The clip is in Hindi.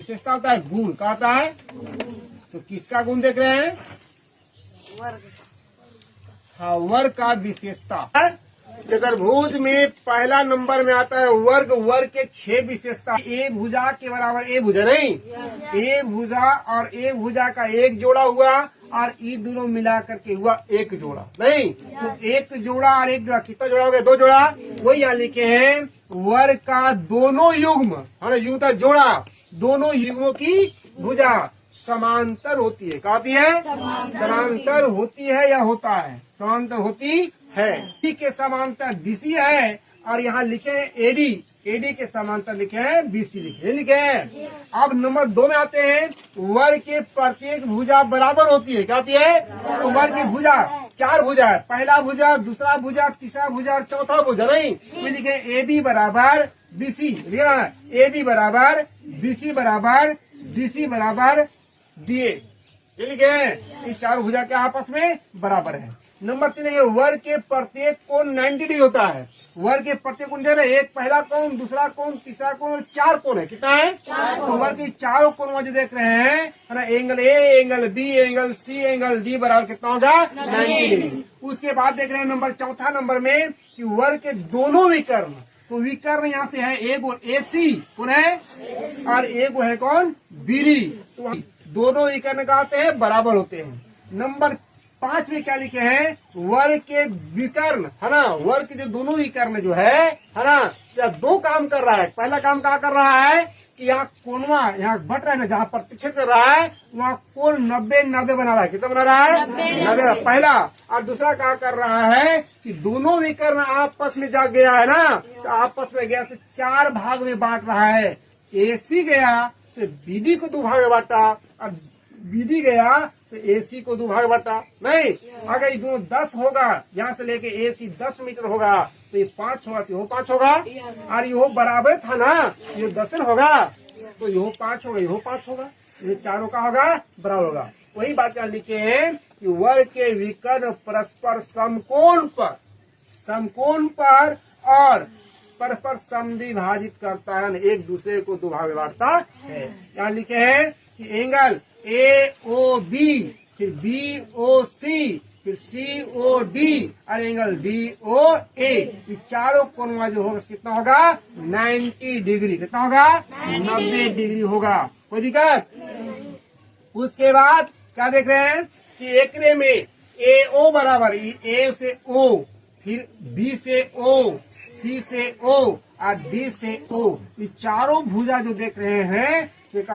विशेषता होता है गुण का होता है। तो किसका गुण देख रहे हैं? हाँ, वर्ग का विशेषता। चतुर्भुज में पहला नंबर में आता है वर्ग। वर्ग के 6 विशेषता। ए भुजा के बराबर ए भुजा नहीं, ए भुजा और ए भुजा का एक जोड़ा हुआ और ये दोनों मिला करके हुआ एक जोड़ा नहीं। तो एक जोड़ा और एक जोड़ा कितना जोड़ा हो गया? 2 जोड़ा। वही यहाँ लिखे हैं वर्ग का दोनों युग्म, है ना, युग्म था जोड़ा, दोनों युग्मों की भुजा समांतर होती है। क्या होती है? समांतर होती है या होता है? समांतर होती है। डी के समांतर बीसी है और यहाँ लिखे हैं एडी, एडी के समांतर लिखे हैं बीसी लिखे हैं। अब नंबर 2 में आते हैं वर्ग के प्रत्येक भुजा बराबर होती है। क्या होती है? तो वर्ग की भुजा 4 भुजा है, पहला भुजा, दूसरा भुजा, तीसरा भुजा और चौथा भुजा नहीं। तो लिखे ए बी बराबर बीसी, ए बी बराबर बीसी बराबर बीसी बराबर डीए, ये लिखे हैं। ये 4 भुजा के आपस में बराबर है। नंबर 3 है वर्ग के प्रत्येक कोण 90 डिग्री होता है। वर्ग के प्रत्येक कोण एक पहला कोण, दूसरा कोण, तीसरा कोण और 4 कोण है। कितना है? तो वर्ग के चारों कोण जो देख रहे हैं, है ना, angle A, angle B, angle C, angle D बराबर कितना होगा? 90 डिग्री। उसके बाद देख रहे हैं नंबर चौथा नंबर में कि वर्ग के दोनों विकर्ण। तो विकर्ण यहाँ से है एक और ए सी कौन है और एक है कौन? बीडी। तो दोनों विकर्ण का होते हैं बराबर होते हैं। नंबर 5 में क्या लिखे हैं? वर्ग के विकर्ण, है ना, वर्ग के जो दोनों विकर्ण जो है ना, या 2 काम कर रहा है। पहला काम क्या कर रहा है कि यहाँ कोणवा यहाँ बट रहा है ना, जहाँ प्रतिच्छेद कर रहा है वहाँ कोण 90 बना रहा है। कितना बना रहा है? 90 पहला। और दूसरा क्या कर रहा है कि दोनों विकर्ण आपस में जा गया है ना, तो आपस में गया से 4 भाग में बांट रहा है। एसी गया से बीडी को 2 भाग में बांटा और बीडी गया से एसी को 2 भाग बांटा नहीं। अगर ये दोनों 10 होगा, यहाँ से लेके एसी 10 मीटर होगा तो ये 5 होगा, तो ये 5 होगा और ये बराबर था ना, ये 10 होगा तो ये 5 होगा, ये 5 होगा, ये चारों का होगा बराबर होगा। वही बात यहाँ लिखे हैं कि वर्ग के विकर्ण परस्पर समकोण पर और परस्पर समद्विभाजित करता है, एक दूसरे को 2 भाग में बांटता है। यहाँ लिखे हैं कि एंगल ए ओ बी, फिर बी ओ सी, फिर सी ओ डी और एंगल डी ओ ए, ये चारों कोण जो होगा कितना होगा? 90 डिग्री। कितना होगा? 90 डिग्री होगा। कोई दिक्कत? उसके बाद क्या देख रहे हैं कि एकरे में ए ओ बराबर ए से ओ, फिर बी से ओ, सी से ओ और डी से ओ, ये चारों भुजा जो देख रहे हैं